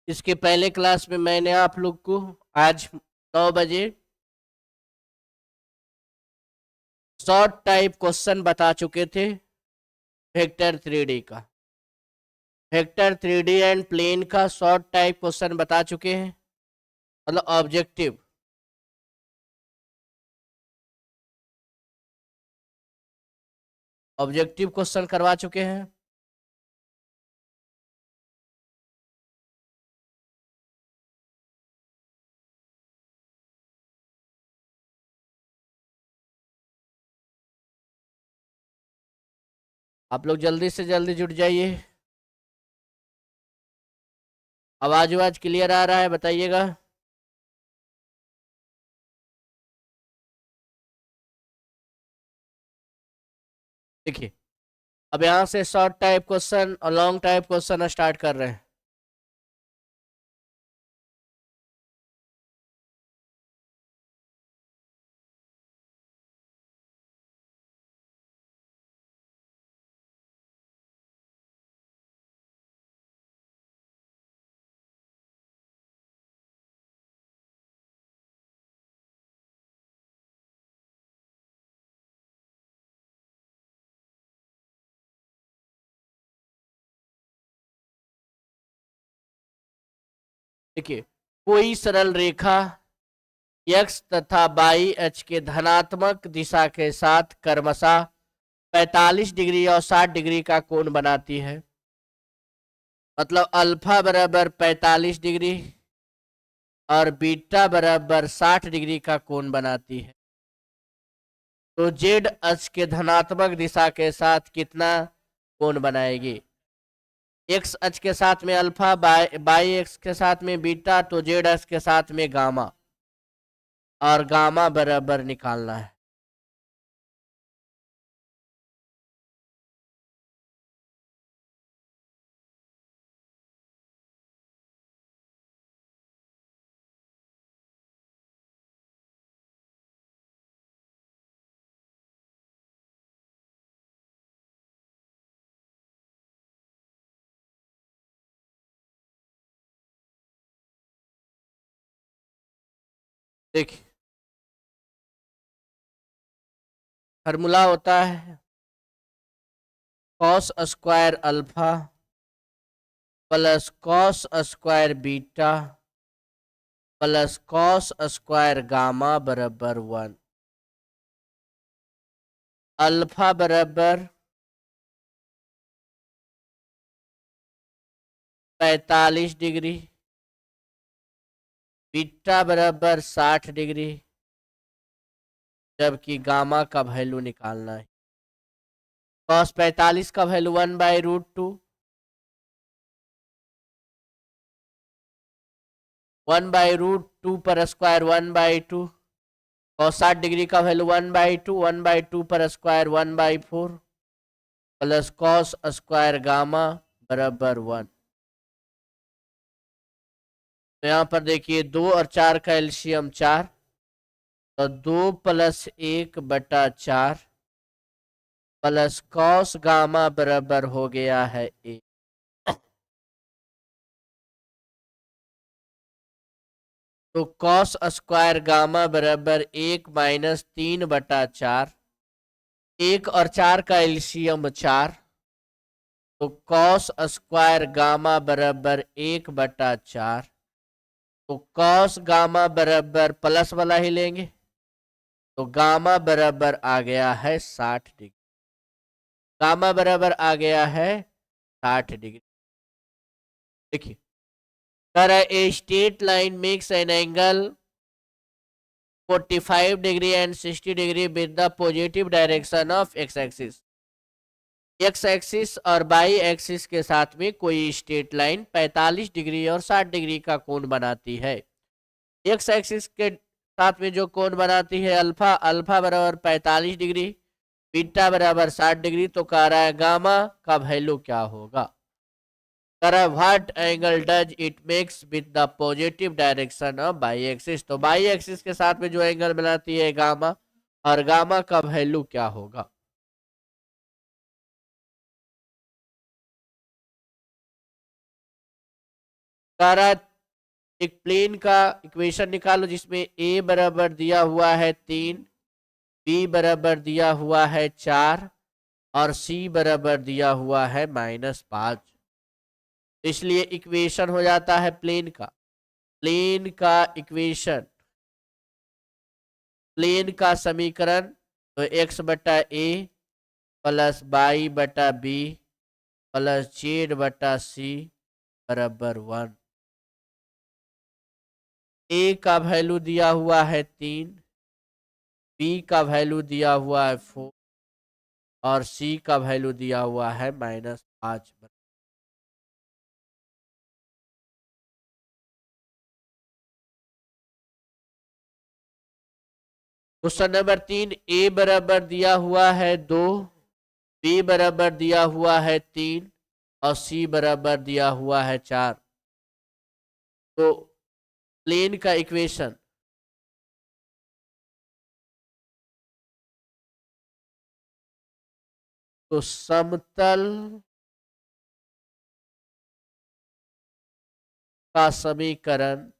इसके पहले क्लास में मैंने आप लोग को आज 9 बजे शॉर्ट टाइप क्वेश्चन बता चुके थे वेक्टर 3D का। वेक्टर 3D एंड प्लेन का शॉर्ट टाइप क्वेश्चन बता चुके हैं, मतलब ऑब्जेक्टिव। ऑब्जेक्टिव क्वेश्चन करवा चुके हैं। आप लोग जल्दी से जल्दी जुट जाइए। आवाज आवाज क्लियर आ रहा है, बताइएगा। देखिए, अब यहां से शॉर्ट टाइप क्वेश्चन और लॉन्ग टाइप क्वेश्चन स्टार्ट कर रहे हैं। देखिए, कोई सरल रेखा x तथा y h के धनात्मक दिशा के साथ क्रमशः 45 डिग्री और 60 डिग्री का कोण बनाती है। मतलब अल्फा बराबर 45 डिग्री और बीटा बराबर 60 डिग्री का कोण बनाती है। तो जेड अक्ष के धनात्मक दिशा के साथ कितना कोण बनाएगी? एक्स अक्ष के साथ में अल्फा, बाई एक्स के साथ में बीटा, तो जेड अक्ष के साथ में गामा, और गामा बराबर निकालना है। देखिए, फार्मूला होता है cos square alpha plus cos square beta plus cos square gamma बराबर 1। अल्फा बराबर 45 डिग्री, बीटा बराबर 60 डिग्री, जबकि गामा का वैल्यू निकालना है। कॉस 45 का वैल्यू 1/√2, 1/√2 पर स्क्वायर 1/2। कॉस 60 डिग्री का वैल्यू 1/2, 1/2 पर square 1/4 plus cos square gamma बराबर 1। तो यहाँ पर देखिए 2 और 4 का एलसीएम 4, तो 2 + 1/4 प्लस कॉस गामा बराबर हो गया है 1। तो कॉस स्क्वायर गामा बराबर 1 - 3/4। 1 और 4 का एलसीएम 4, तो कॉस स्क्वायर गामा बराबर 1/4। तो कॉस गामा बराबर प्लस वाला ही लेंगे, तो गामा बराबर आ गया है 60 डिग्री। गामा बराबर आ गया है 60 डिग्री। देखिए, कर ए straight line makes an angle 45 degree and 60 degree with the positive direction of x axis. X axis और बाई एक्सिस के साथ में कोई स्ट्रेट लाइन 45 डिग्री और 60 डिग्री का कोण बनाती है। एक्स एक्सिस के साथ में जो कोण बनाती है अल्फा, अल्फा बराबर 45 डिग्री, बीटा बराबर 60 डिग्री, तो कह रहा है गामा का वैल्यू क्या होगा। What angle does it makes with the positive direction of by axis. तो बाई एक्सिस के साथ में जो एंगल बनाती है गामा, और गामा का वैल्यू क्या होगा। कह रहा है एक प्लेन का इक्वेशन निकालो जिसमें ए बराबर दिया हुआ है 3, बी बराबर दिया हुआ है 4 और सी बराबर दिया हुआ है -5। इसलिए इक्वेशन हो जाता है प्लेन का इक्वेशन, प्लेन का समीकरण तो x बटा ए प्लस वाई बटा बी प्लस जेड बटा सी बराबर 1। ए का वैल्यू दिया हुआ है 3, बी का वैल्यू दिया हुआ है 4 और सी का वैल्यू दिया हुआ है -5। क्वेश्चन नंबर 3, ए बराबर दिया हुआ है 2, बी बराबर दिया हुआ है 3 और सी बराबर दिया हुआ है 4। तो प्लेन का इक्वेशन तो समतल का समीकरण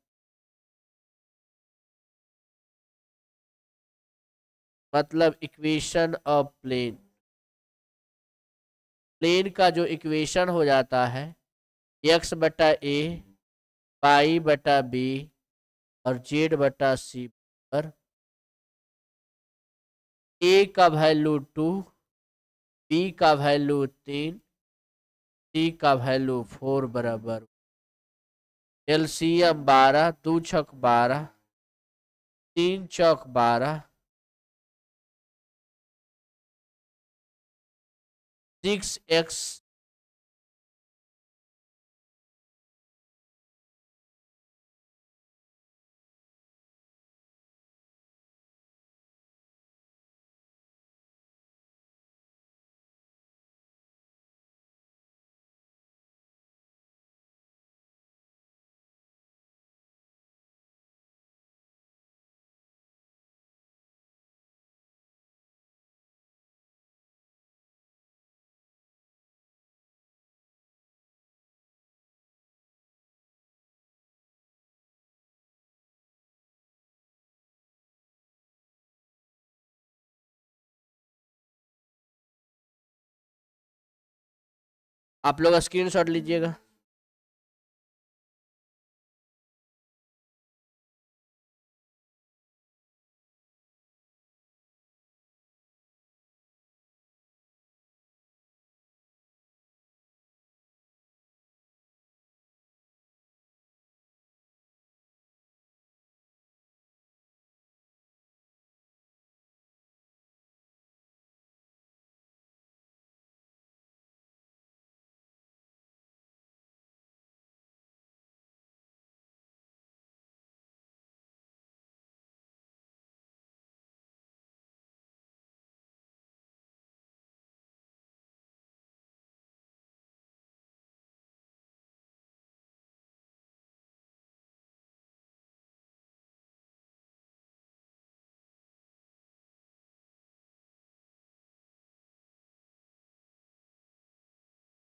मतलब इक्वेशन ऑफ प्लेन, प्लेन का जो इक्वेशन हो जाता है x बटा ए पाई बटा बी और जेड बटा सी पर ए का वैल्यू 2, बी का वैल्यू 3, सी का वैल्यू 4 बराबर एलसीएम 12, 2 छक 12, 3 चौक 12, 6x आप लोग स्क्रीनशॉट लीजिएगा।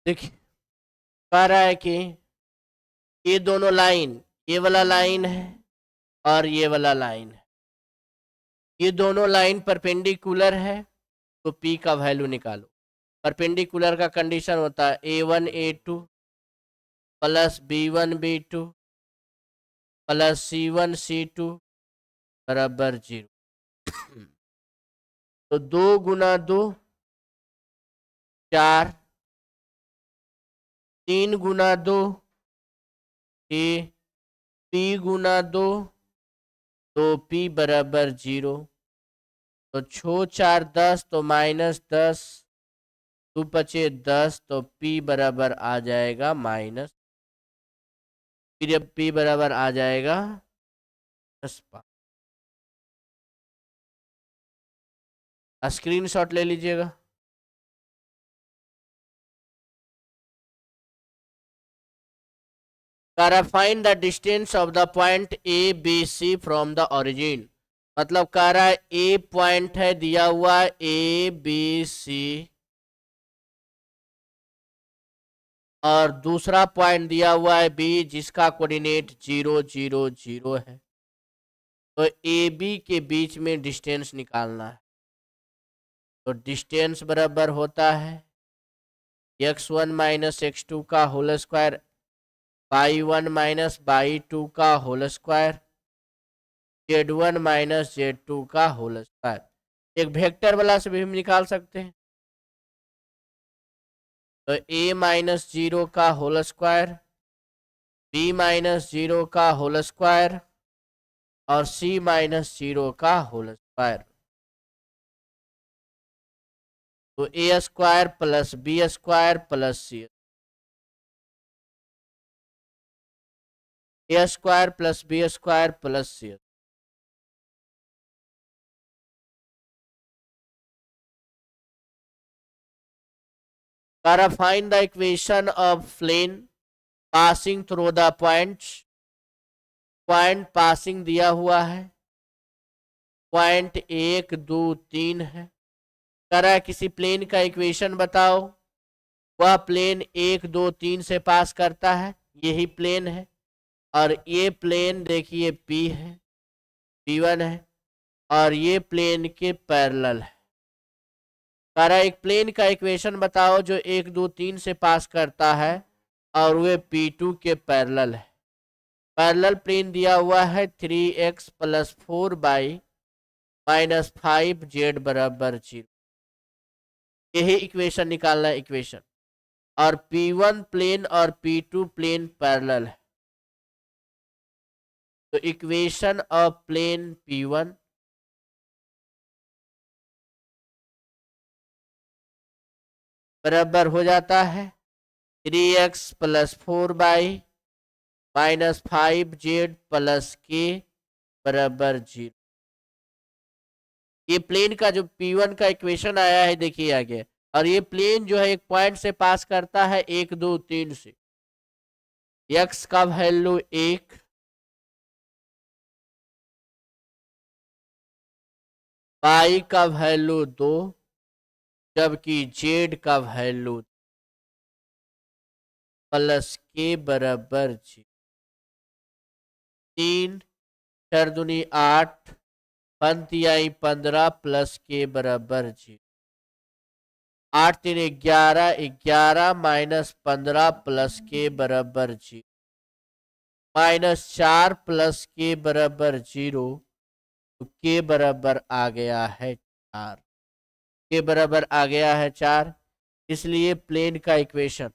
देखिए कह रहा है कि ये दोनों लाइन, ये वाला लाइन है और ये वाला लाइन है, ये दोनों लाइन परपेंडिकुलर है तो P का वैल्यू निकालो। परपेंडिकुलर का कंडीशन होता है A1 A2 plus B1 B2 plus C1 C2 बराबर 0। तो 2 गुना 2 4, 3 गुना 2 6, P गुना 2 तो P बराबर 0। तो 6 4 10 तो -10, 2 बचे 10 तो P बराबर आ जाएगा माइनस, फिर अब P बराबर आ जाएगा 10। स्क्रीनशॉट ले लीजिएगा। Find the distance of the point A B C from the origin, मतलब कह रहा है ए पॉइंट है दिया हुआ ए बी सी, और दूसरा पॉइंट दिया हुआ है बी, जिसका कोऑर्डिनेट 0 0 0 है। तो ए बी के बीच में डिस्टेंस निकालना है। तो डिस्टेंस बराबर होता है x1 माइनस x2 का whole square y1 minus y2 का whole square z1 minus z2 का होल स्क्वायर। एक वेक्टर वाला से भी हम निकाल सकते हैं। तो a माइनस 0 का होल स्क्वायर, b माइनस 0 का होल स्क्वायर और c माइनस 0 का होल स्क्वायर। तो a square plus b square plus c, a square plus b square plus c। Find the equation of plane passing through the points। Point passing दिया हुआ है, point 1 2 3 है। करा किसी plane का equation बताओ, वह प्लेन 1 2 3 से पास करता है, यही प्लेन है। और ये प्लेन देखिए P है, P1 है, और ये प्लेन के पैरेलल है। करा एक प्लेन का इक्वेशन बताओ जो 1 2 3 से पास करता है और वे P2 के पैरेलल है। पैरेलल प्लेन दिया हुआ है 3x plus 4y minus 5z बराबर 0। यही इक्वेशन निकालना है इक्वेशन। और P1 प्लेन और P2 प्लेन पैरेलल है। तो इक्वेशन ऑफ प्लेन P1 बराबर हो जाता है 3x plus 4y minus 5z plus k बराबर 0। ये प्लेन का जो P1 का इक्वेशन आया है देखिए आगे। और ये प्लेन जो है एक पॉइंट से पास करता है 1 2 3 से। x का वैल्यू 1, y का वैल्यू 2, जबकि z का वैल्यू प्लस k बराबर 0। 3 4 दूनी 8 पंती आई 15 प्लस k बराबर 0। 8 3 11, 11 माइनस 15 प्लस k बराबर 0। माइनस 4 प्लस k बराबर 0। तो k बराबर आ गया है 4। के बराबर आ गया है 4। इसलिए प्लेन का equation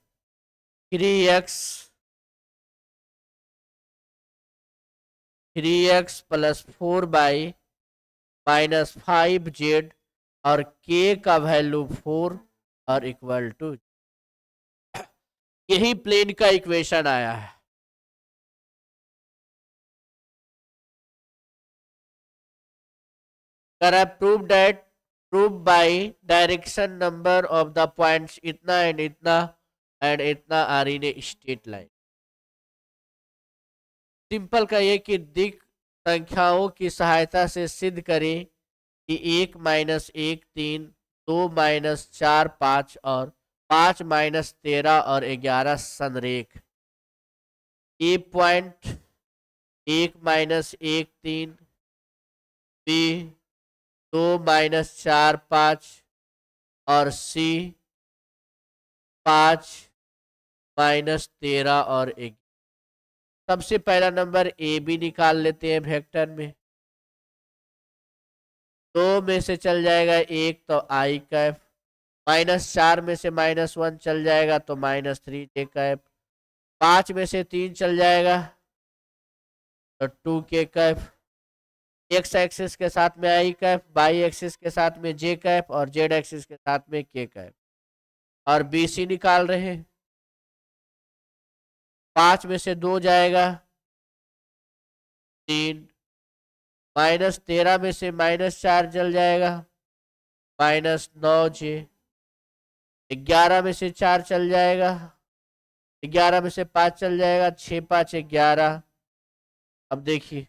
3x plus 4y minus 5z और k का वैल्यू 4 और इक्वल टू, यही प्लेन का इक्वेशन आया है। Prove by direction number of the points इतना एंड इतना are in a straight line. Simple का ये कि दिक संख्याओं की सहायता से सिद्ध करें कि 1 माइनस 1 3, 2 माइनस 4 5 और 5 माइनस 13 और 11 संरेख। ए पॉइंट 1 माइनस 1 3, बी 2 माइनस 4 5 और सी 5 माइनस 13 और 1। सबसे पहला नंबर ए बी निकाल लेते हैं वेक्टर में। 2 में से चल जाएगा 1 तो आई कैप, माइनस 4 में से माइनस 1 चल जाएगा तो माइनस 3 जे कैप, 5 में से 3 चल जाएगा तो 2 के कैप, एक्स एक्सिस के साथ में आई कैप, वाई एक्सिस के साथ में जे कैप और जेड एक्सिस के साथ में के कैप। और बी सी निकाल रहे हैं। 5 में से 2 जाएगा 3, माइनस 13 में से माइनस 4 चल जाएगा माइनस 9 जे, 11 में से 4 चल जाएगा, 11 में से 5 चल जाएगा 6 5 11। अब देखिए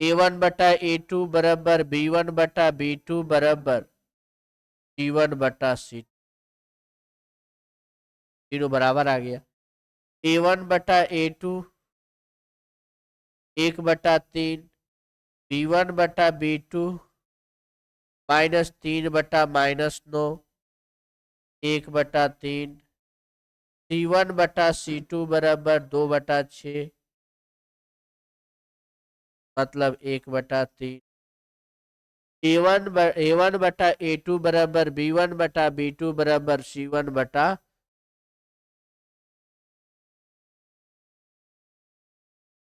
A1 बटा A2 बराबर B1 बटा B2 बराबर C1 बटा C2। तीनों बराबर आ गया। A1 बटा A2 1/3, B1 बटा B2 -3 बटा -9 1/3, C1 बटा C2 बराबर 2/6 मतलब 1/3। A1 बटा A2 बराबर B1 बटा B2 बराबर C1 बटा।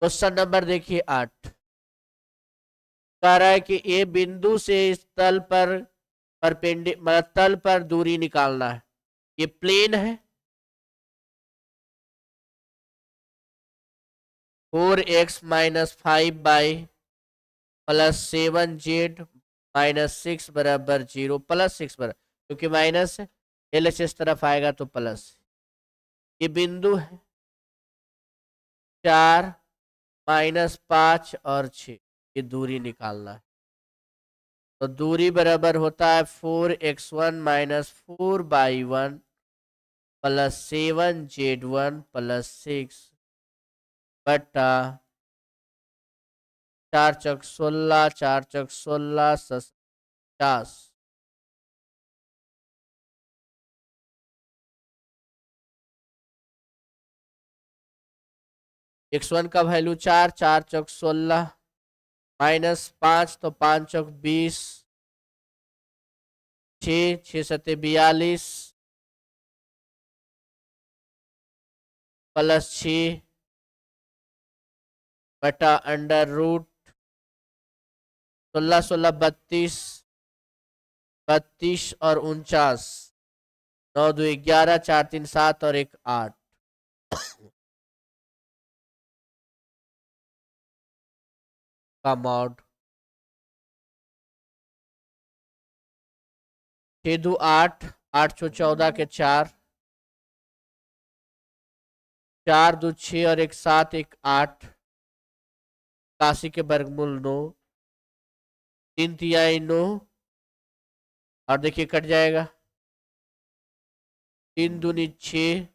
क्वेश्चन नंबर देखिए 8, कह रहा है कि ए बिंदु से इस तल पर मतलब तल पर दूरी निकालना है। ये प्लेन है, 4x - 5 बाई +7z -6 बराबर 0 +6 बराबर, क्योंकि माइनस है LHS तरफ आएगा तो प्लस। ये बिंदु है 4 -5 और 6, ये दूरी निकालना है। तो दूरी बराबर होता है 4x1 - 4y1 +7z1 +6 बटा 4 चौक 16 4 चौक 16 50। x1 का वैल्यू 4 4 चौक 16 -5 तो 5 चौक 20 6 6 सत्ते 42 +6 बटा √16 16 32 32 और 49 9 2 11 4 3 7 और 1 8 का मॉड 6 2 8 8 6 14 के 4 4 2 6 और 1 7 1 8 81 के वर्गमूल 9 3 तिहाई 9 और देखिए कट जाएगा 3 दूनी 6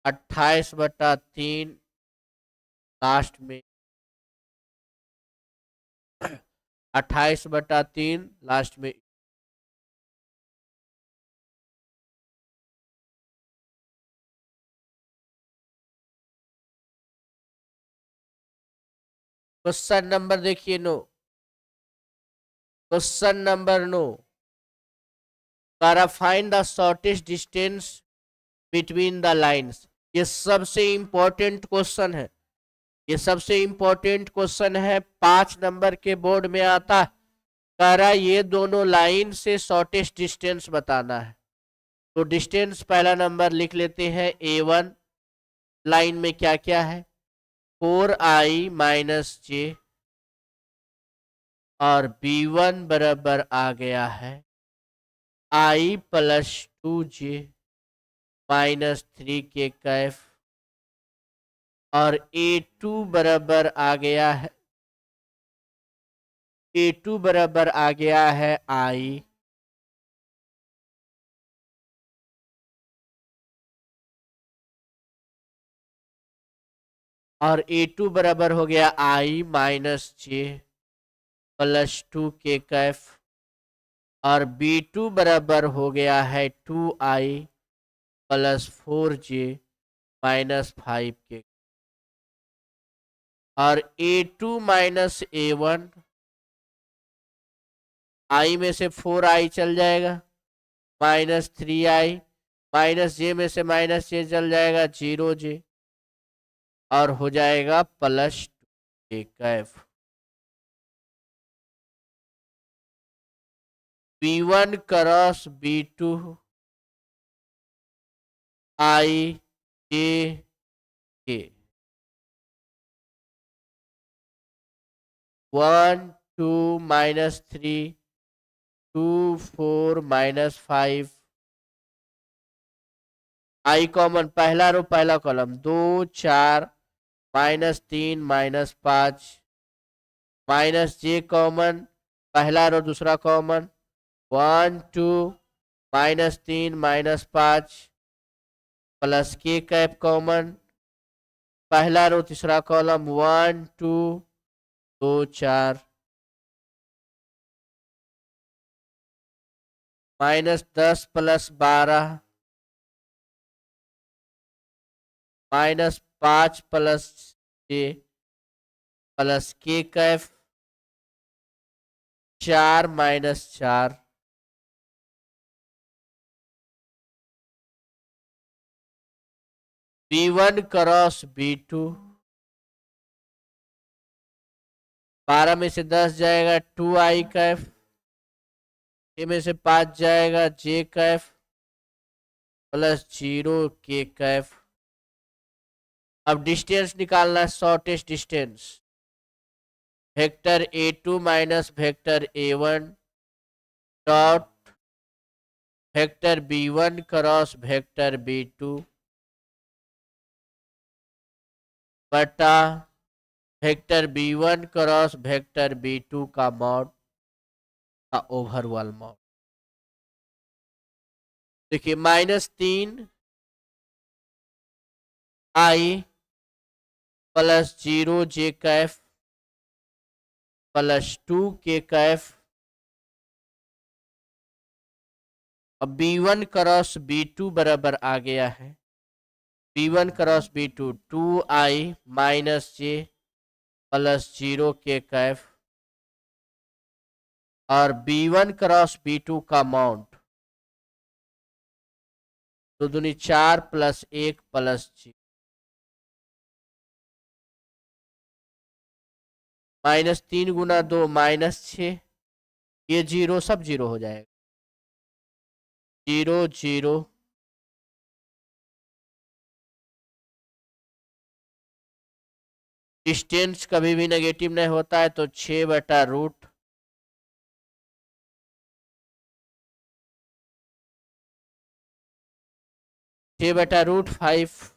28/3 लास्ट में 28/3 लास्ट में। क्वेश्चन नंबर देखिए 9, question number 9, find the shortest distance between the lines. ये सबसे इंपॉर्टेंट क्वेश्चन है, ये सबसे इंपॉर्टेंट क्वेश्चन है, 5 नंबर के बोर्ड में आता है। कह रहा ये दोनों लाइन से शॉर्टेस्ट डिस्टेंस बताना है। तो डिस्टेंस पहला नंबर लिख लेते हैं A1, लाइन में क्या क्या है 4i - j और B1 बराबर आ गया है i + 2j -3 के कैफ और A2 बराबर आ गया है A2 बराबर आ गया है i और A2 बराबर हो गया i - j +2 के कैफ और B2 बराबर हो गया है 2i + 4j -5 के और A2 - A1 i में से 4i चल जाएगा -3i -j में से -j चल जाएगा 0j और हो जाएगा +2 के Kaif. B1 cross B2 i j k 1 2 -3 2 4 -5 i common पहला रो पहला कॉलम 2 4 -3 -5 -j कॉमन पहला रो दूसरा कॉमन 1 2 -3 -5 प्लस के कैप कॉमन, पहला रो तीसरा कॉलम 1 2 2 4 -10 + 12 -5 + 6 प्लस के कैफ 4 -4 B1 क्रॉस B2, 12 में से 10 जाएगा 2i कैफ, में से 5 जाएगा जे कैफ प्लस 0 के कैफ। अब डिस्टेंस निकालना है, shortest distance, vector A2 minus vector A1 dot vector B1 cross vector B2 बटा vector B1 cross vector B2 का मॉड का ओवरऑल मॉड। देखिए -3 i plus 0 J Kaif plus 2 के कैफ। अब B1 क्रॉस B2 बराबर आ गया है, B1 cross B2 2i minus जे plus 0 के कैफ और B1 क्रॉस B2 का माउंट 2 दूनी 4 प्लस 1 प्लस 0 -3 गुना 2 -6, ये 0 सब 0 हो जाएगा, 0 0 डिस्टेंस कभी भी नेगेटिव नहीं होता है तो 6 बटा रूट 5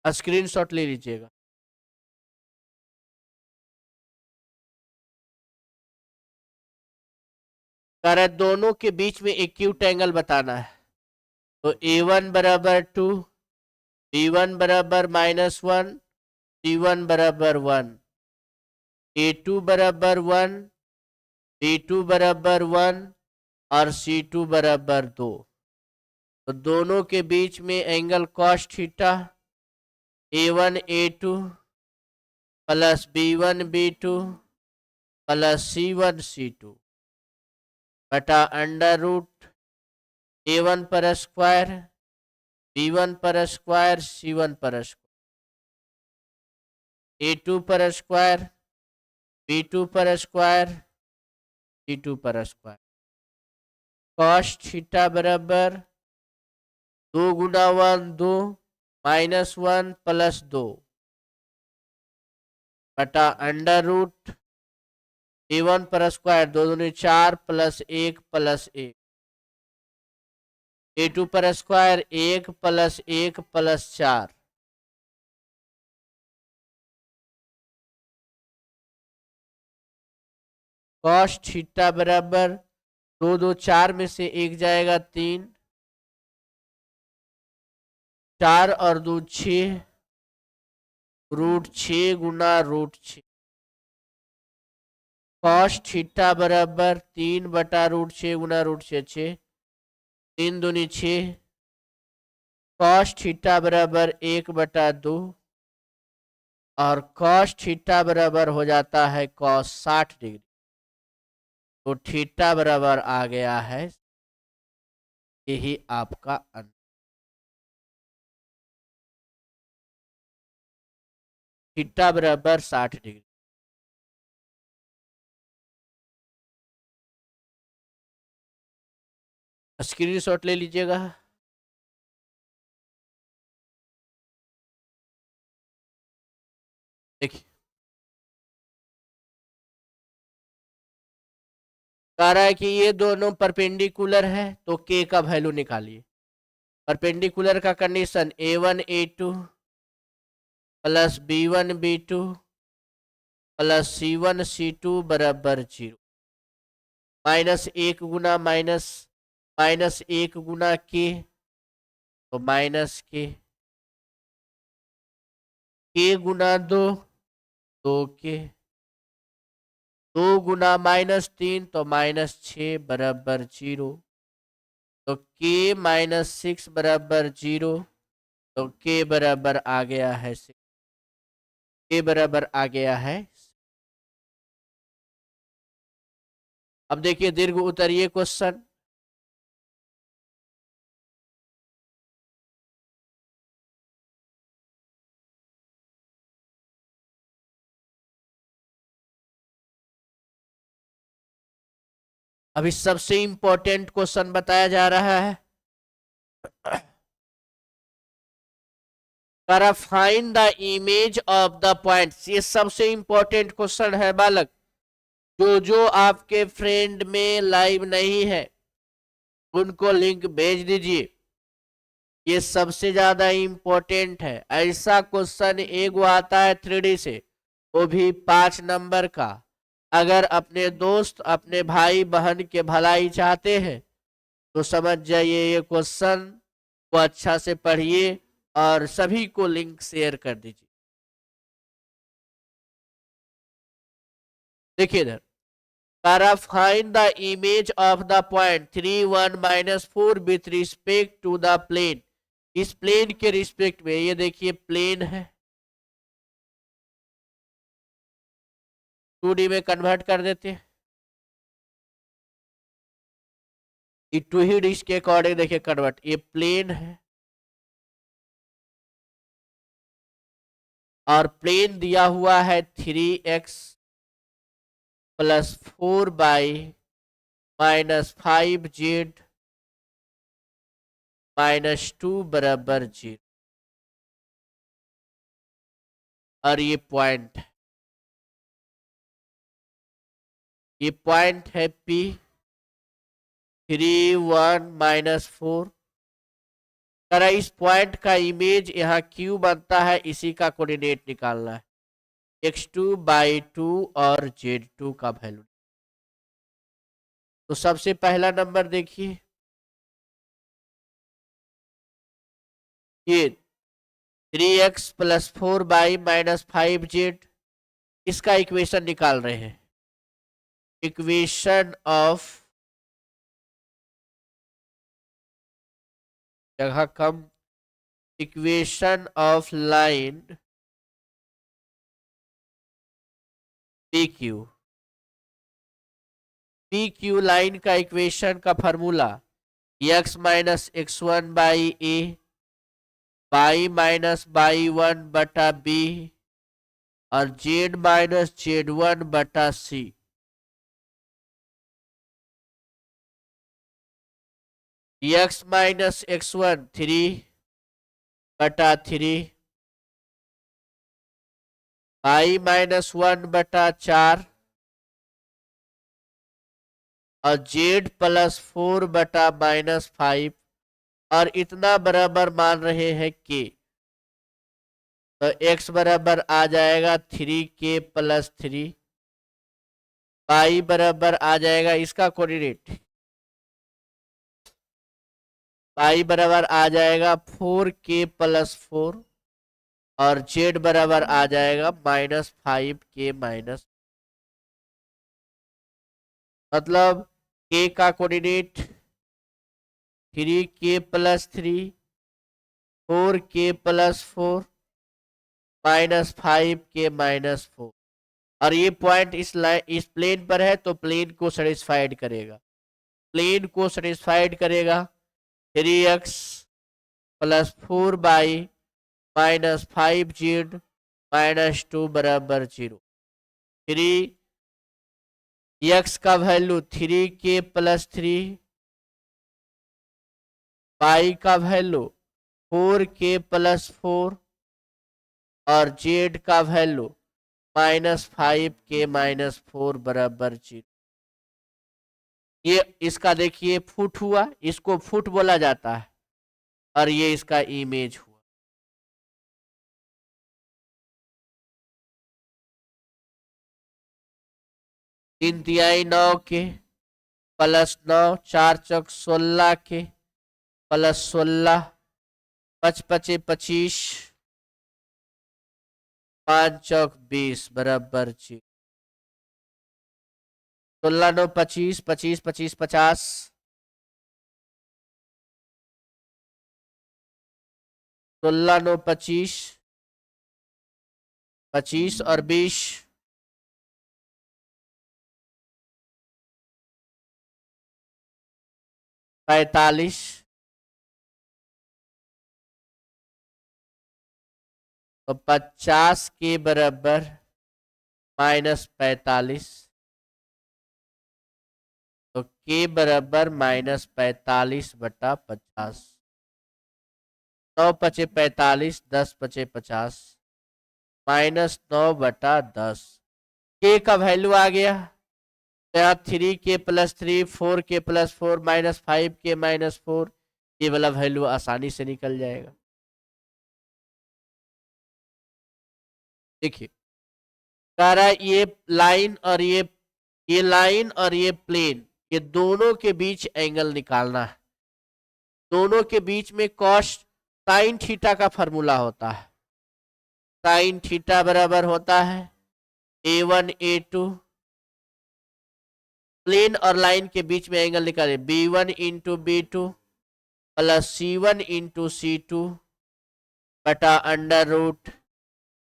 स्क्रीनशॉट ले लीजिएगा। कह रहा है दोनों के बीच में एक्यूट एंगल बताना है, तो A1 बराबर 2, B1 बराबर -1, C1 बराबर 1, A2 बराबर 1, B2 बराबर 1 और C2 बराबर 2। तो दोनों के बीच में angle cos theta A1 A2 plus B1 B2 plus C1 C2 बटा अंडर रूट A1 पर स्क्वायर B1 पर स्क्वायर C1 पर स्क्वायर, A2 पर स्क्वायर B2 पर स्क्वायर C2 पर स्क्वायर। कॉस थीटा बराबर 2 गुना 1 2 -1 प्लस 2 बटा अंडर रूट A1 पर स्क्वायर 2 दूनी 4 प्लस 1 प्लस 1, A2 पर square 1 plus 1 plus 4, cos theta बराबर 2 2 4 में से 1 जाएगा 3, 4 और 2 6, रूट 6 गुना रूट 6, कॉस थीटा बराबर 3 बटा रूट 6 गुना रूट 6 3 दूनी 6, कॉस थीटा बराबर 1 बटा 2 और कॉस थीटा बराबर हो जाता है कॉस 60 डिग्री। तो थीटा बराबर आ गया है, यही आपका आंसर, थीटा बराबर 60 डिग्री। स्क्रीनशॉट ले लीजिएगा। देखिए कह रहा है कि ये दोनों परपेंडिकुलर है तो के का वैल्यू निकालिए। परपेंडिकुलर का condition A1 A2 plus B1 B2 plus C1 C2 बराबर 0। -1 गुना -1 गुना के, तो के गुना 2, 2 के, 2 गुना -3 तो -6 बराबर 0। तो के -6 बराबर 0, तो के बराबर आ गया है 6, के बराबर आ गया है। अब देखिए दीर्घ उत्तरीय क्वेश्चन। अभी सबसे इंपॉर्टेंट क्वेश्चन बताया जा रहा है। Find the image of the points. ये सबसे इंपॉर्टेंट क्वेश्चन है बालक। जो आपके फ्रेंड में लाइव नहीं है उनको लिंक भेज दीजिए। ये सबसे ज्यादा इंपॉर्टेंट है। ऐसा क्वेश्चन एक आता है 3D से, वो भी 5 नंबर का। अगर अपने दोस्त अपने भाई बहन के भलाई चाहते हैं तो समझ जाइए ये क्वेश्चन को अच्छा से पढ़िए और सभी को लिंक शेयर कर दीजिए। देखिए इधर, find the image of the point 3 1 -4 with respect to the plane. इस प्लेन के रिस्पेक्ट में, ये देखिए प्लेन है, 2D में कन्वर्ट कर देते हैं। टू ही डिश के अकॉर्डिंग देखिए कन्वर्ट, ये प्लेन है और प्लेन दिया हुआ है 3x + 4y -5z -2 बराबर 0। और ये पॉइंट है P 3 1 -4। तरह इस पॉइंट का इमेज यहाँ Q बनता है, इसी का कोऑर्डिनेट निकालना है, x2/2 और z2 का वैल्यू। तो सबसे पहला नंबर देखिए, ये 3x + 4y -5z, इसका इक्वेशन निकाल रहे हैं। इक्वेशन ऑफ, जगह कम, equation of line PQ। PQ line का इक्वेशन का formula x - x1/a y - y1/b और z - z1/c। x - x1 3/3, y - 1/4 और z + 4/-5 और इतना बराबर मान रहे हैं k। तो x बराबर आ जाएगा 3k + 3, y बराबर आ जाएगा इसका कोऑर्डिनेट, y बराबर आ जाएगा 4k + 4 और z बराबर आ जाएगा -5k-, मतलब k का कोऑर्डिनेट 3k + 3, 4k + 4 -5k - 4। और ये पॉइंट इस प्लेन पर है तो प्लेन को सेटिस्फाइड करेगा, 3x + 4y -5z -2 बराबर 0। 3x का वैल्यू 3k + 3, y का वैल्यू 4k + 4 और z का वैल्यू -5k - 4 बराबर 0। ये इसका देखिए फुट हुआ, इसको फुट बोला जाता है, और ये इसका इमेज हुआ। 3 तिहाई 9 के प्लस 9, 4 चौक 16 के प्लस 16, 5 पचे 25, 5 चौक 20 बराबर 0। 16 9 25, 25 25 50, 16 9 25, 25 और 20, 45, तो 50 के बराबर -45, तो के बराबर -45 बटा 50, 9 पचे 45, 10 पचे 50, -9 बटा 10। के का वैल्यू आ गया, तो यहाँ 3 के प्लस 3, 4 के प्लस 4, -5 के -4, ये वाला वैल्यू आसानी से निकल जाएगा। देखिए कह रहा है ये लाइन और ये लाइन और ये प्लेन, ये दोनों के बीच एंगल निकालना है। दोनों के बीच में कॉस साइन थीटा का फॉर्मूला होता है। साइन थीटा बराबर होता है A1 A2, प्लेन और लाइन के बीच में एंगल निकाले B1 into B2 plus C1 into C2 बटा अंडर रूट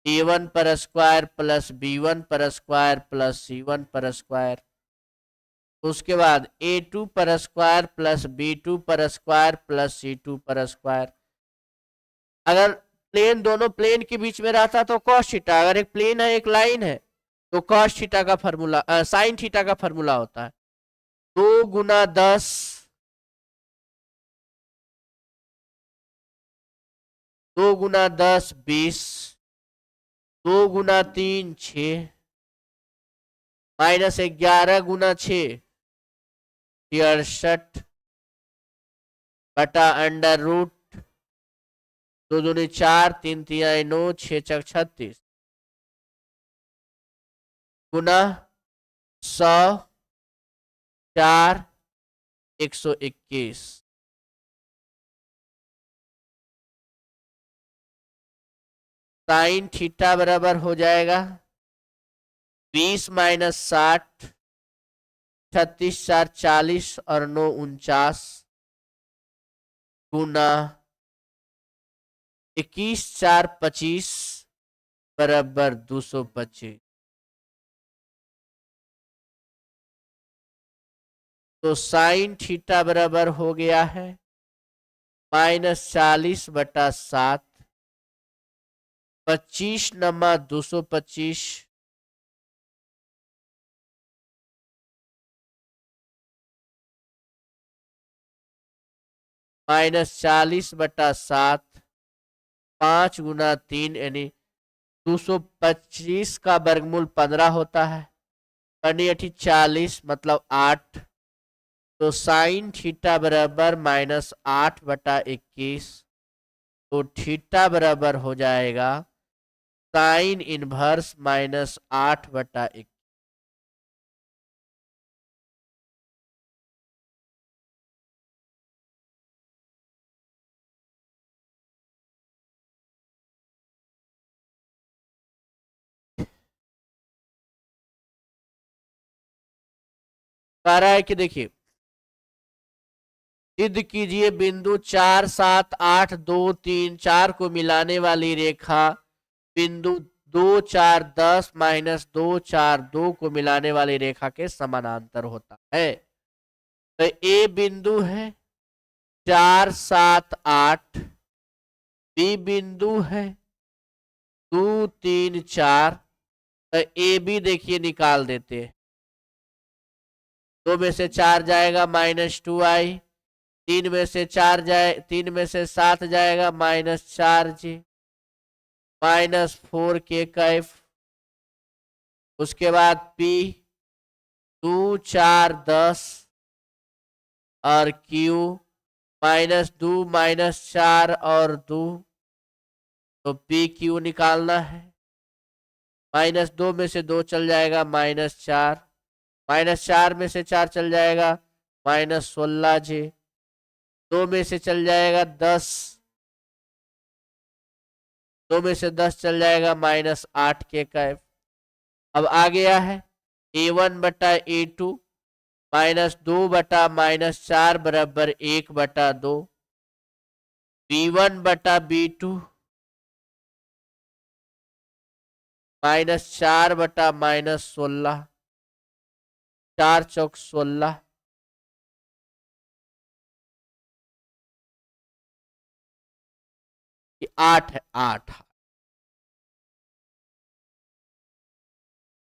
A1 पर स्क्वायर प्लस B1 पर स्क्वायर प्लस C1 पर स्क्वायर। उसके बाद A2 पर स्क्वायर प्लस B2 पर स्क्वायर प्लस C2 पर स्क्वायर। अगर प्लेन दोनों प्लेन के बीच में रहता तो कॉस थीटा, अगर एक प्लेन है एक लाइन है तो कॉस थीटा का फॉर्मूला साइन थीटा का फॉर्मूला होता है 2 गुना 10 2 गुना 10 20, 2 गुना 3 6, -11 गुना 6 63 बटा अंडर रूट 2 दूनी 4, 3 तिहाई 9, 6 चक 36 गुना 100 4 121। साइन थीटा बराबर हो जाएगा 20 माइनस 60, 36 4 40 और 9 49 गुना 21 4 25 बराबर 225। तो साइन थीटा बराबर हो गया है -40 बटा 7, 25 नमा 225 -40 बटा 7, 5 गुना 3 यानी 225 का वर्गमूल 15 होता है, 40 मतलब 8। तो साइन थीटा बराबर -8 बटा 21, तो थीटा बराबर हो जाएगा साइन इनवर्स -8 बटा 21। कह रहा है कि देखिए सिद्ध कीजिए बिंदु 4 7 8 2 3 4 को मिलाने वाली रेखा बिंदु 2 4 10 -2 4 2 को मिलाने वाली रेखा के समानांतर होता है। तो ए बिंदु है 4 7 8, बी बिंदु है 2 3 4, तो ए बी देखिए निकाल देते हैं। 2 में से 4 जाएगा -2i, 3 में से 4 जाए 3 में से 7 जाएगा -4j -4 के कैफ। उसके बाद P 2 4 10 और Q -2 -4 और 2, तो पी क्यू निकालना है। -2 में से 2 चल जाएगा -4, -4 में से 4 चल जाएगा -16j, 2 में से चल जाएगा 10, 2 में से 10 चल जाएगा -8k कैफ। अब आ गया है A1 बटा A2 -2 बटा -4 बराबर 1/2, B1 बटा B2 -4 बटा -16, 4 चौक 16, ये 8 है, 8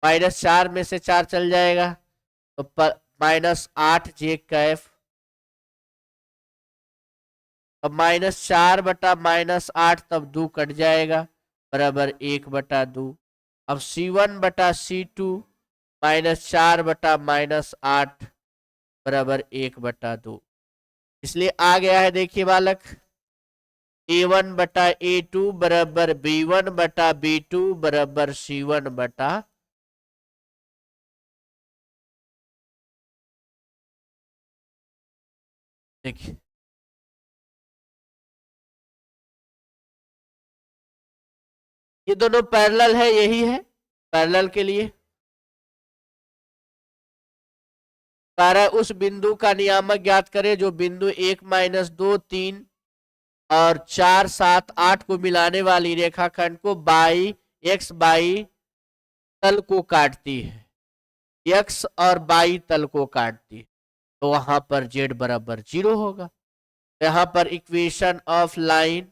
-4 में से 4 चल जाएगा तो -8j कैफ। अब -4 बटा -8 तब 2 कट जाएगा बराबर 1/2। अब C1 बटा C2 -4 बटा -8 बराबर 1/2। इसलिए आ गया है, देखिए बालक, A1 बटा A2 बराबर B1 बटा B2 बराबर C1 बटा, देखिए ये दोनों पैरेलल है, यही है पैरेलल के लिए कार्य। उस बिंदु का नियामक ज्ञात करें जो बिंदु 1 -2 3 और 4 7 8 को मिलाने वाली रेखाखंड को x बाई तल को काटती है, x और बाई तल को काटती है, तो वहां पर z बराबर 0 होगा। यहां पर equation of line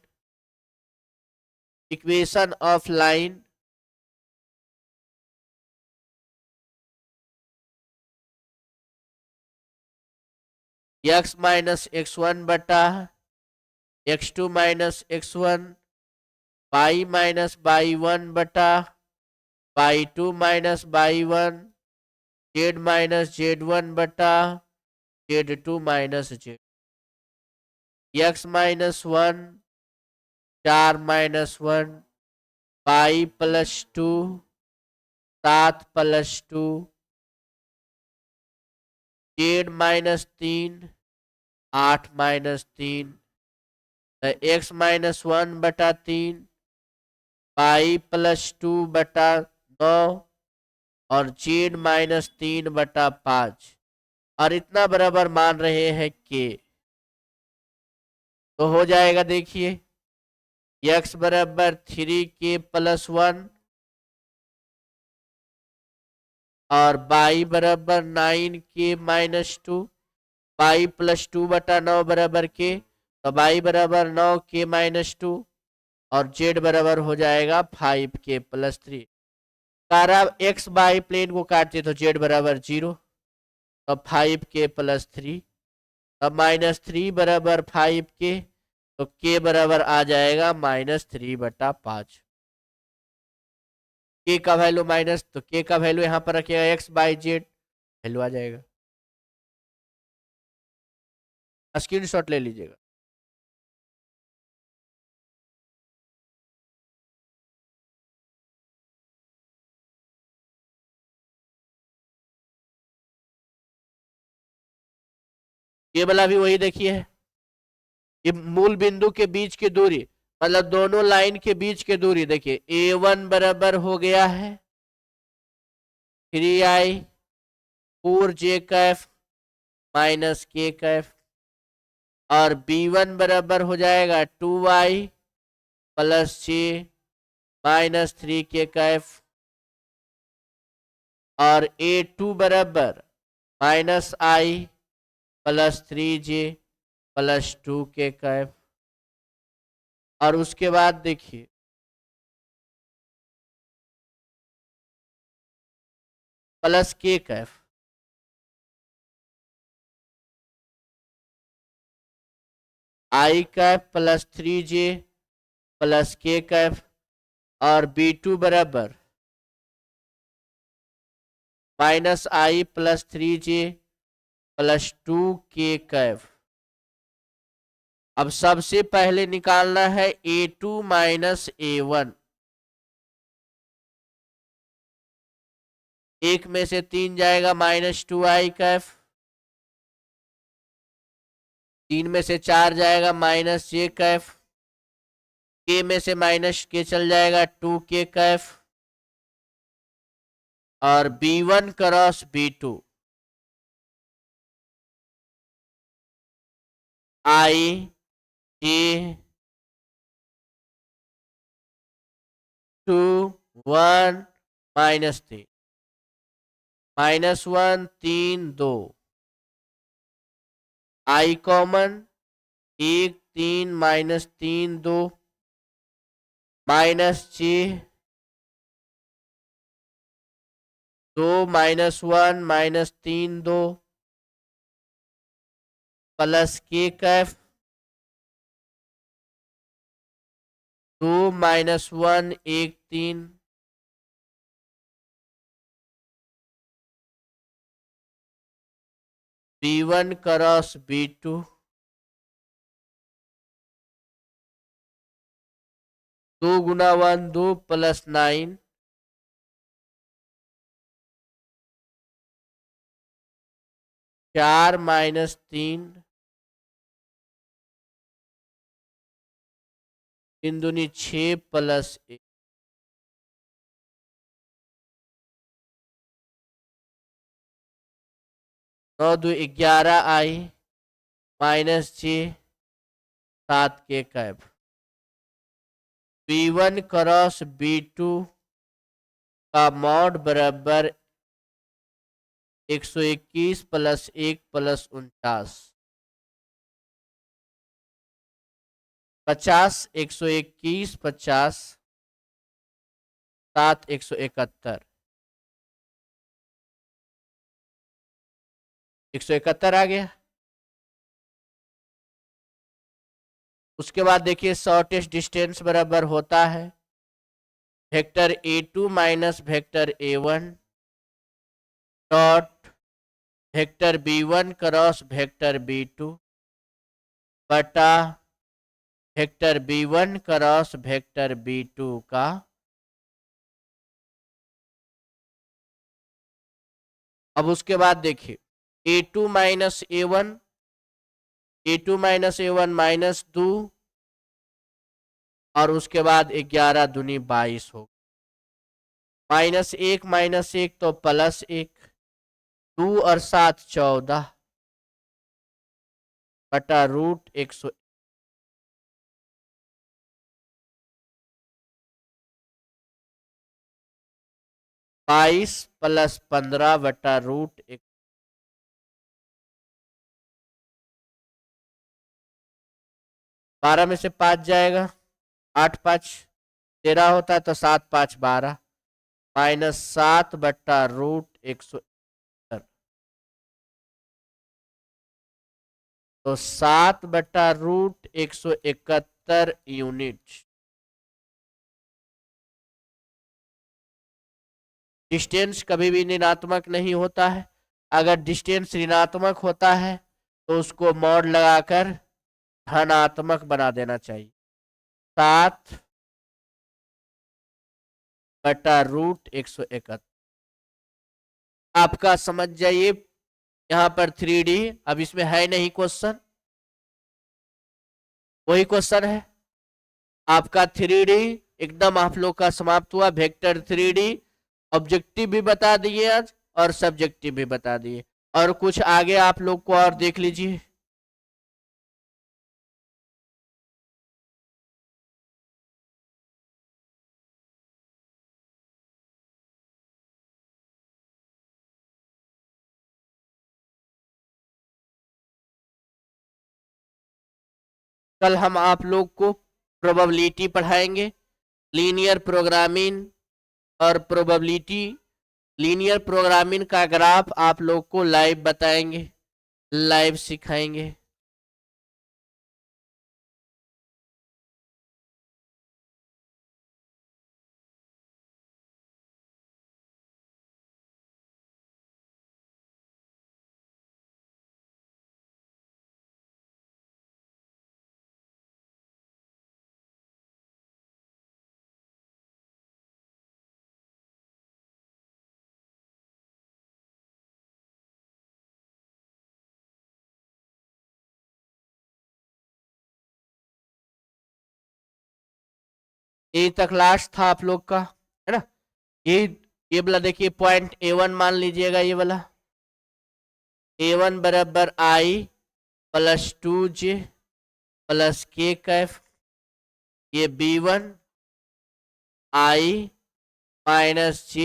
x minus x1 बटा x2 minus x1, y minus y1 बटा y2 minus y1, z minus z1 बटा z2 minus z, x minus 1, 4 minus 1, y plus 2, 7 plus 2, z minus 3, 8 minus 3, x minus 1 बटा 3, y plus 2 बटा 9 और z minus 3 बटा 5, और इतना बराबर मान रहे हैं k, तो हो जाएगा देखिए x बराबर 3k प्लस 1 और y बराबर 9k माइनस 2, y प्लस 2 बटा 9 बराबर k, तो y बराबर 9k माइनस 2 और z बराबर हो जाएगा 5k प्लस 3। तारा x बाई प्लेन को काटते तो z बराबर 0, तो 5k प्लस 3, अब -3 बराबर 5k, तो k बराबर आ जाएगा -3/5। k का वैल्यू माइनस, तो k का वैल्यू यहां पर रखिएगा x बाई जेड, वैल्यू आ जाएगा, स्क्रीनशॉट ले लीजिएगा। ये वाला भी वही देखिए, ये मूल बिंदु के बीच की दूरी, मतलब दोनों लाइन के बीच की दूरी, देखिए A1 बराबर हो गया है 3i 4j Kaif minus k Kaif, और B1 बराबर हो जाएगा 2i plus j minus 3k Kaif, और A2 बराबर -i plus 3j plus 2k Kaif, और उसके बाद देखिए plus k Kaif, i Kaif plus 3j plus k Kaif, और B2 बराबर -i plus 3j plus 2k Kaif. अब सबसे पहले निकालना है A2 माइनस A1, एक में से 3 जाएगा -2i कैफ, 3 में से 4 जाएगा -j कैफ, k में से -k चल जाएगा 2k कैफ, और b1 cross b2 i a 2 1 -3 -1 3 2 i common 1 3 -3 2 -j 2 -1 -3 2 plus k Kaif 2 -1 1 3 b1 cross b2 2 Guna 1 2 plus 9 4 -3 3 दूनी 6 प्लस 1 9 2 11 i -j 7 के कैप b1 क्रॉस b2 का मॉड बराबर 121 प्लस 1 प्लस 49 50 121 50 7 171 171 आ गया। उसके बाद देखिए शॉर्टेस्ट डिस्टेंस बराबर होता है vector a2 minus vector a1 dot vector b1 cross vector b2 बटा vector b1 cross vector b2 का अब उसके बाद देखिए a2 minus a1 a2 minus a1 -2 और उसके बाद 11 दूनी 22 हो -1 तो +1 2 और 7 14 बटा रूट 100 22 प्लस 15 बटा रूट 12 में से 5 जाएगा 8 5 13 होता है तो 7 5 12 -7 बटा रूट 171 तो 7 बटा रूट 171 यूनिट। डिस्टेंस कभी भी ऋणात्मक नहीं होता है, अगर डिस्टेंस ऋणात्मक होता है तो उसको मॉड लगाकर धनात्मक बना देना चाहिए। 7 बटा रूट 171 आपका समझ जाइए। यहां पर 3D अब इसमें है नहीं क्वेश्चन, वही क्वेश्चन है आपका 3D एकदम आप लोग का समाप्त हुआ। वेक्टर 3D ऑब्जेक्टिव भी बता दिए आज और सब्जेक्टिव भी बता दिए, और कुछ आगे आप लोग को और देख लीजिए। कल हम आप लोग को प्रोबेबिलिटी पढ़ाएंगे, लीनियर प्रोग्रामिंग और प्रोबेबिलिटी। लीनियर प्रोग्रामिंग का ग्राफ आप लोग को लाइव बताएंगे, लाइव सिखाएंगे। ए तक लास्ट था आप लोग का, है ना। ये वाला देखिए पॉइंट A1 मान लीजिएगा, ये वाला A1 बराबर आई प्लस 2J प्लस के कैफ, ये B1 आई माइनस J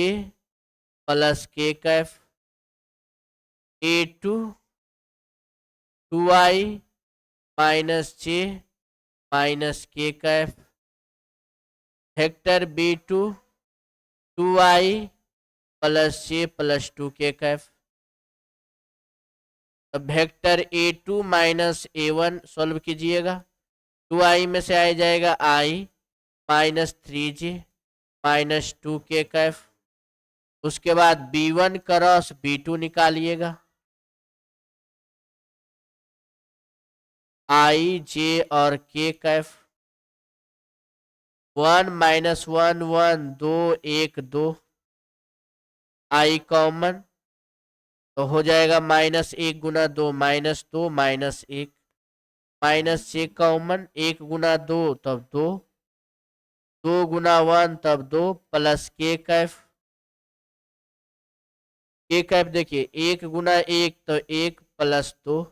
प्लस के Kaif, A2 2i minus J minus के Kaif, vector B2 2i plus J plus 2 के कैफ। अब vector A2 minus A1 solve कीजिएगा, 2i में से आ जाएगा i माइनस 3J माइनस 2 के कैफ। उसके बाद B1 क्रॉस B2 निकालिएगा, आई जे और के कैफ, 1 माइनस 1 1 2 1 2, आई कॉमन तो हो जाएगा माइनस 1 गुना 2 माइनस 2 माइनस 1, माइनस 6 कॉमन 1 गुना 2 तब 2, 2 गुना 1 तब 2 प्लस के कैफ, के कैफ देखिए 1 गुना 1 तो 1 प्लस 2,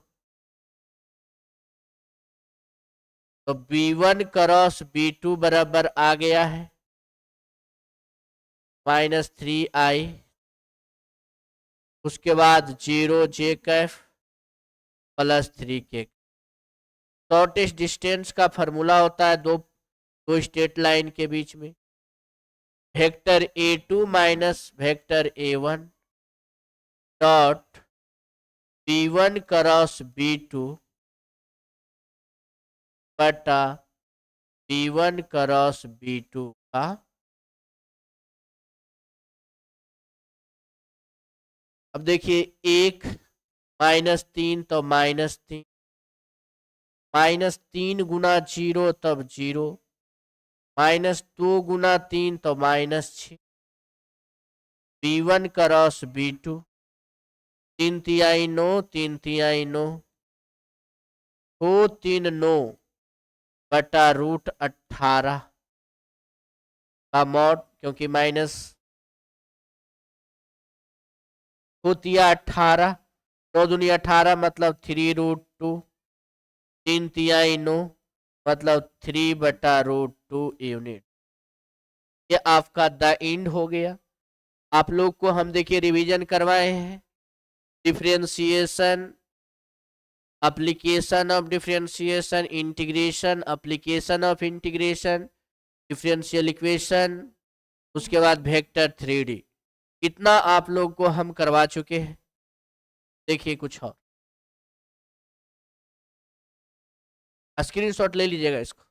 तो B1 क्रॉस B2 बराबर आ गया है माइनस 3i। उसके बाद 0J Kaif plus 3K। Shortest distance का फॉर्मूला होता है दो स्ट्रेट लाइन के बीच में, vector A2 minus vector A1 dot B1 cross B2 बटा B1 क्रॉस B2 का, अब देखिए 1 माइनस 3 तो माइनस 3, माइनस 3 गुना 0 तब 0, माइनस 2 गुना 3 तो माइनस 6, B1 क्रॉस B2, 3 तिहाई 9 3 तिहाई 9, 2 3 9 बटा रूट 18 का मॉड, क्योंकि माइनस होतिया 18, 9 दूनी 18 मतलब 3√2, 3 तिहाई 9 मतलब 3/√2 यूनिट। ये आपका द एंड हो गया। आप लोग को हम देखिए रिवीजन करवाए हैं, differentiation, application of differentiation, integration, application of integration, differential equation, उसके बाद वेक्टर 3D। इतना आप लोग को हम करवा चुके हैं। देखिए कुछ और स्क्रीनशॉट ले लीजिएगा इसको।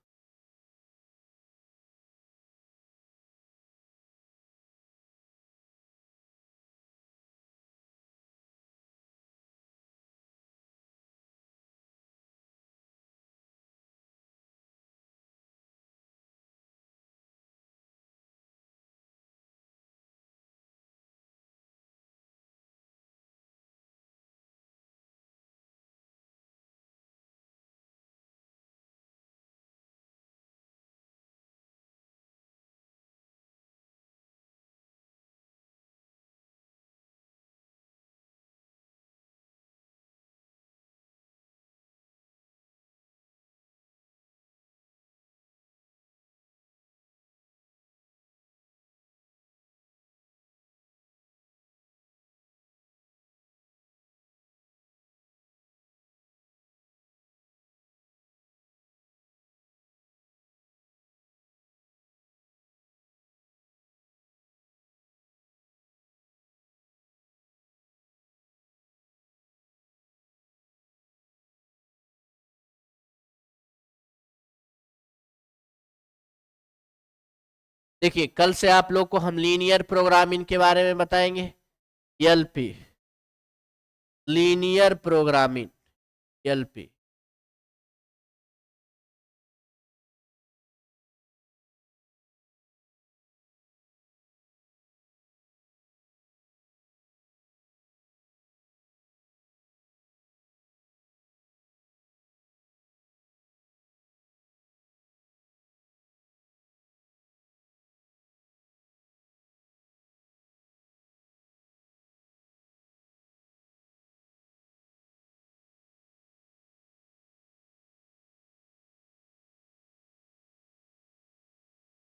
देखिए कल से आप लोग को हम लीनियर प्रोग्रामिंग के बारे में बताएंगे, एलपी, लीनियर प्रोग्रामिंग, एलपी।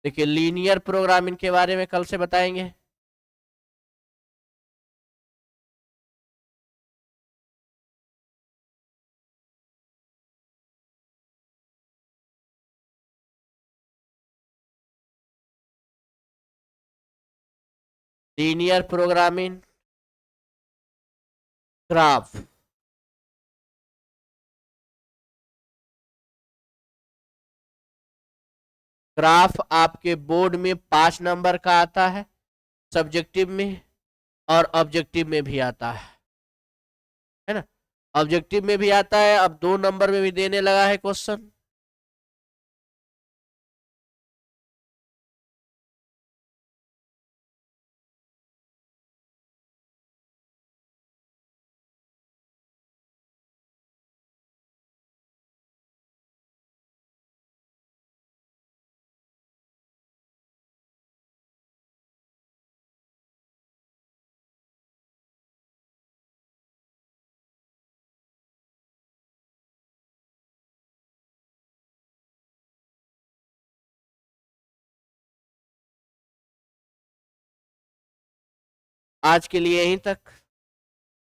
देखिए लीनियर प्रोग्रामिंग के बारे में कल से बताएंगे। लीनियर प्रोग्रामिंग, ग्राफ, ग्राफ आपके बोर्ड में 5 नंबर का आता है, सब्जेक्टिव में और ऑब्जेक्टिव में भी आता है ना। ऑब्जेक्टिव में भी आता है, अब 2 नंबर में भी देने लगा है क्वेश्चन। आज के लिए यहीं तक।